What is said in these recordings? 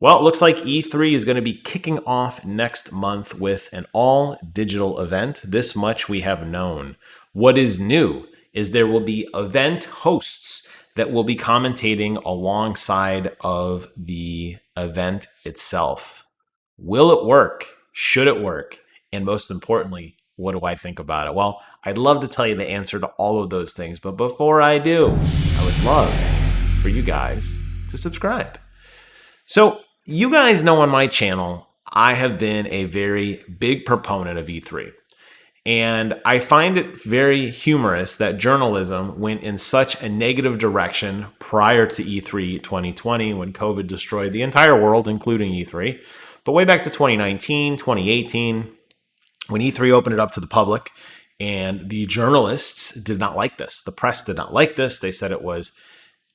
Well, it looks like E3 is going to be kicking off next month with an all-digital event. This much we have known. What is new is there will be event hosts that will be commentating alongside of the event itself. Will it work? Should it work? And most importantly, what do I think about it? Well, I'd love to tell you the answer to all of those things, but before I do, I would love for you guys to subscribe. So, you guys know on my channel, I have been a very big proponent of E3. And I find it very humorous that journalism went in such a negative direction prior to E3 2020 when COVID destroyed the entire world, including E3. But way back to 2019, 2018, when E3 opened it up to the public, and the journalists did not like this. The press did not like this. They said it was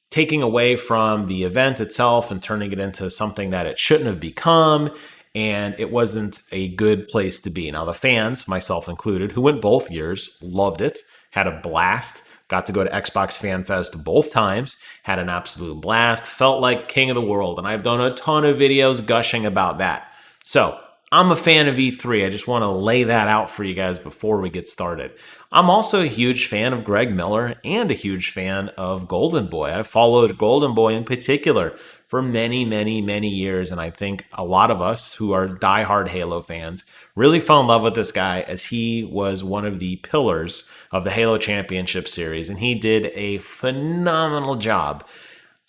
taking away from the event itself and turning it into something that it shouldn't have become, and it wasn't a good place to be. Now, the fans, myself included, who went both years, loved it, had a blast, got to go to Xbox Fan Fest both times, had an absolute blast, felt like king of the world, and I've done a ton of videos gushing about that. So, I'm a fan of E3. I just want to lay that out for you guys before we get started. I'm also a huge fan of Greg Miller and a huge fan of Goldenboy. I've followed Goldenboy in particular for many, many, many years, and I think a lot of us who are diehard Halo fans really fell in love with this guy as he was one of the pillars of the Halo Championship Series, and he did a phenomenal job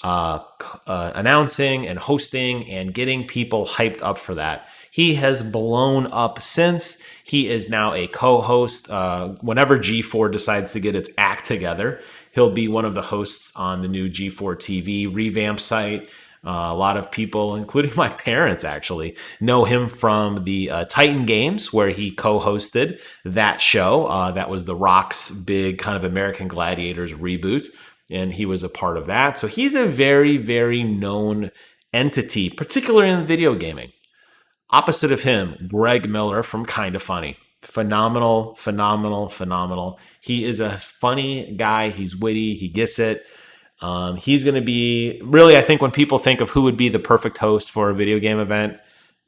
announcing and hosting and getting people hyped up for that. He has blown up since. He is now a co-host. Whenever G4 decides to get its act together, he'll be one of the hosts on the new G4 TV revamp site. A lot of people, including my parents actually, know him from the Titan Games, where he co-hosted that show. That was The Rock's big kind of American Gladiators reboot, and he was a part of that. So he's a very, very known entity, particularly in video gaming. Opposite of him, Greg Miller from Kinda Funny. Phenomenal, phenomenal, phenomenal. He is a funny guy. He's witty. He gets it. He's going to be, really, I think when people think of who would be the perfect host for a video game event,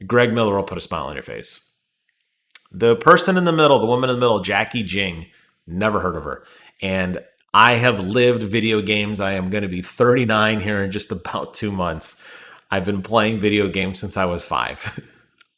Greg Miller will put a smile on your face. The person in the middle, the woman in the middle, Jacki Jing, never heard of her. And I have lived video games. I am going to be 39 here in just about 2 months. I've been playing video games since I was 5.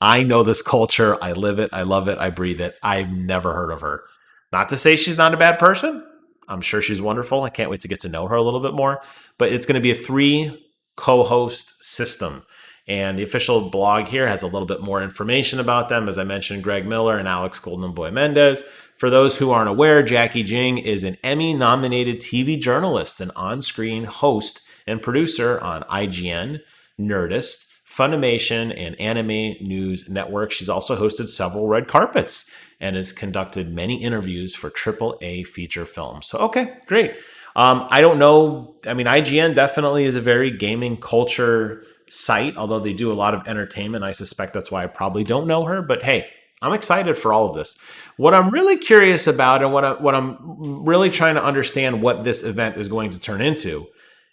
I know this culture. I live it. I love it. I breathe it. I've never heard of her. Not to say she's not a bad person. I'm sure she's wonderful. I can't wait to get to know her a little bit more. But it's going to be a 3 co-host system. And the official blog here has a little bit more information about them. As I mentioned, Greg Miller and Alex Goldenboy Mendez. For those who aren't aware, Jacki Jing is an Emmy-nominated TV journalist and on-screen host and producer on IGN, Nerdist, Funimation, and Anime News Network. She's also hosted several red carpets and has conducted many interviews for AAA feature films. So, okay, great. I don't know. I mean, IGN definitely is a very gaming culture site, although they do a lot of entertainment. I suspect that's why I probably don't know her. But hey, I'm excited for all of this. What I'm really curious about and what I'm really trying to understand what this event is going to turn into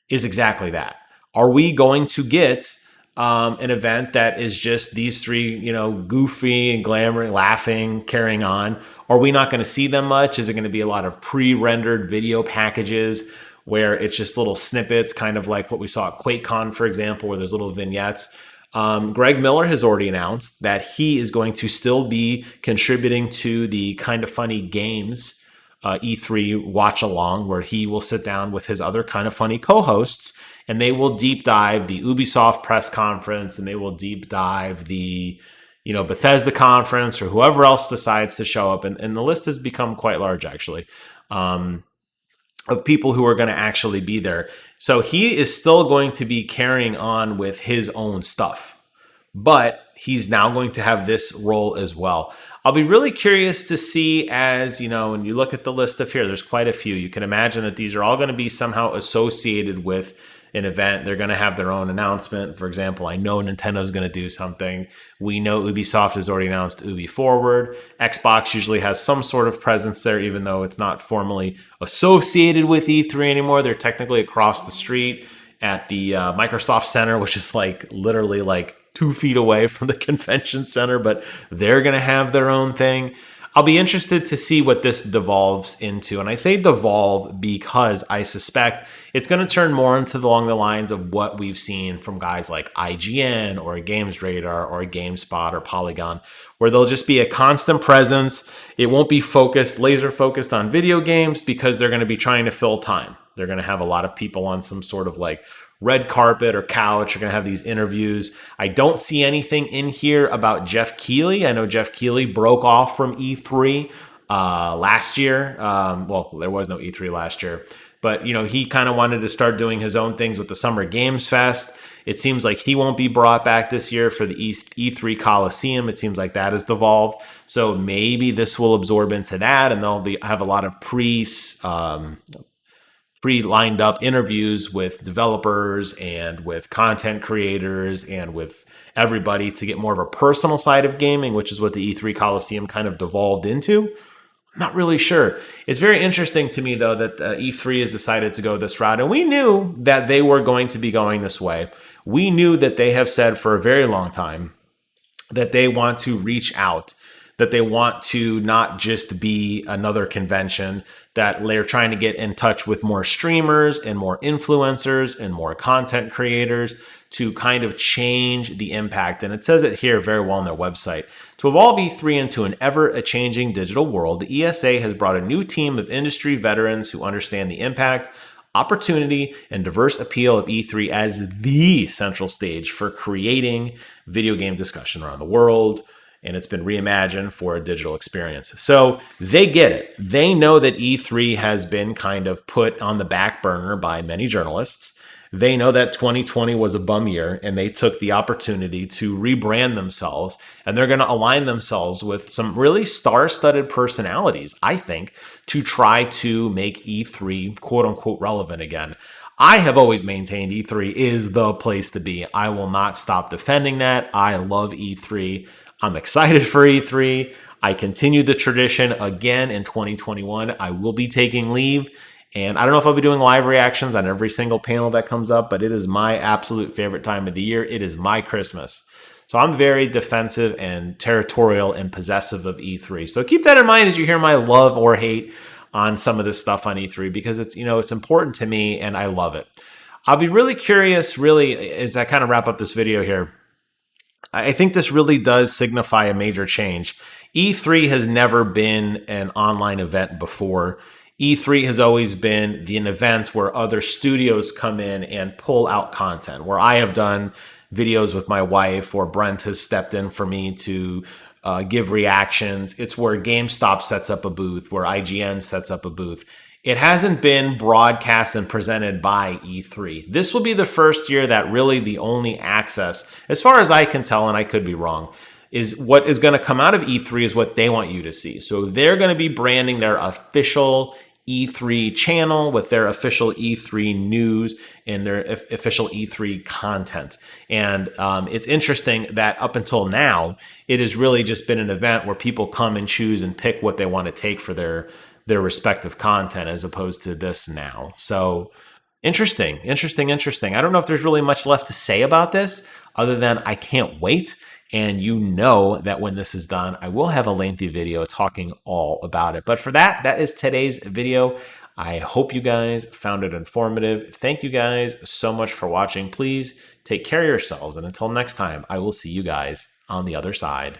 is exactly that. Are we going to get an event that is just these 3, goofy and glamour, laughing, carrying on? Are we not going to see them much? Is it going to be a lot of pre-rendered video packages where it's just little snippets, kind of like what we saw at QuakeCon, for example, where there's little vignettes? Greg Miller has already announced that he is going to still be contributing to the Kinda Funny Games E3 watch along, where he will sit down with his other Kinda Funny co-hosts, and they will deep dive the Ubisoft press conference, and they will deep dive the Bethesda conference, or whoever else decides to show up. And the list has become quite large, actually, of people who are going to actually be there. So he is still going to be carrying on with his own stuff, but he's now going to have this role as well. I'll be really curious to see, as when you look at the list of here, there's quite a few. You can imagine that these are all going to be somehow associated with an event. They're going to have their own announcement. For example, I know Nintendo's going to do something. We know Ubisoft has already announced Ubi Forward. Xbox usually has some sort of presence there, even though it's not formally associated with E3 anymore. They're technically across the street at the Microsoft Center, which is like literally like 2 feet away from the convention center, but they're going to have their own thing. I'll be interested to see what this devolves into. And I say devolve because I suspect it's going to turn more into along the lines of what we've seen from guys like IGN or Games Radar or GameSpot or Polygon, where they'll just be a constant presence. It won't be focused, laser focused on video games because they're going to be trying to fill time. They're going to have a lot of people on some sort of like red carpet or couch. You're going to have these interviews. I don't see anything in here about Jeff Keighley. I know Jeff Keighley broke off from E3 last year. Well, there was no E3 last year, but you know, he kind of wanted to start doing his own things with the Summer Games Fest. It seems like he won't be brought back this year for the E3 Coliseum. It seems like that has devolved. So maybe this will absorb into that, and they'll have a lot of pre-lined up interviews with developers and with content creators and with everybody to get more of a personal side of gaming, which is what the E3 Coliseum kind of devolved into. I'm not really sure. It's very interesting to me, though, that E3 has decided to go this route. And we knew that they were going to be going this way. We knew that they have said for a very long time that they want to reach out, that they want to not just be another convention, that they're trying to get in touch with more streamers and more influencers and more content creators to kind of change the impact. And it says it here very well on their website. To evolve E3 into an ever-changing digital world, the ESA has brought a new team of industry veterans who understand the impact, opportunity, and diverse appeal of E3 as the central stage for creating video game discussion around the world. And it's been reimagined for a digital experience. So they get it. They know that E3 has been kind of put on the back burner by many journalists. They know that 2020 was a bum year, and they took the opportunity to rebrand themselves, and they're going to align themselves with some really star-studded personalities, I think, to try to make E3 quote-unquote relevant again. I have always maintained E3 is the place to be. I will not stop defending that. I love E3. I'm excited for E3. I continue the tradition again in 2021. I will be taking leave, and I don't know if I'll be doing live reactions on every single panel that comes up, but it is my absolute favorite time of the year. It is my Christmas. So I'm very defensive and territorial and possessive of E3. So keep that in mind as you hear my love or hate on some of this stuff on E3, because it's, you know, it's important to me and I love it. I'll be really curious, really, as I kind of wrap up this video here. I think this really does signify a major change. E3 has never been an online event before. E3 has always been an event where other studios come in and pull out content, where I have done videos with my wife, or Brent has stepped in for me to give reactions. It's where GameStop sets up a booth, where IGN sets up a booth. It hasn't been broadcast and presented by E3. This will be the first year that really the only access, as far as I can tell, and I could be wrong, is what is going to come out of E3 is what they want you to see. So they're going to be branding their official E3 channel with their official E3 news and their official E3 content. And it's interesting that up until now, it has really just been an event where people come and choose and pick what they want to take for their respective content, as opposed to this now. So interesting. I don't know if there's really much left to say about this other than I can't wait. And you know that when this is done, I will have a lengthy video talking all about it. But for that, that is today's video. I hope you guys found it informative. Thank you guys so much for watching. Please take care of yourselves. And until next time, I will see you guys on the other side.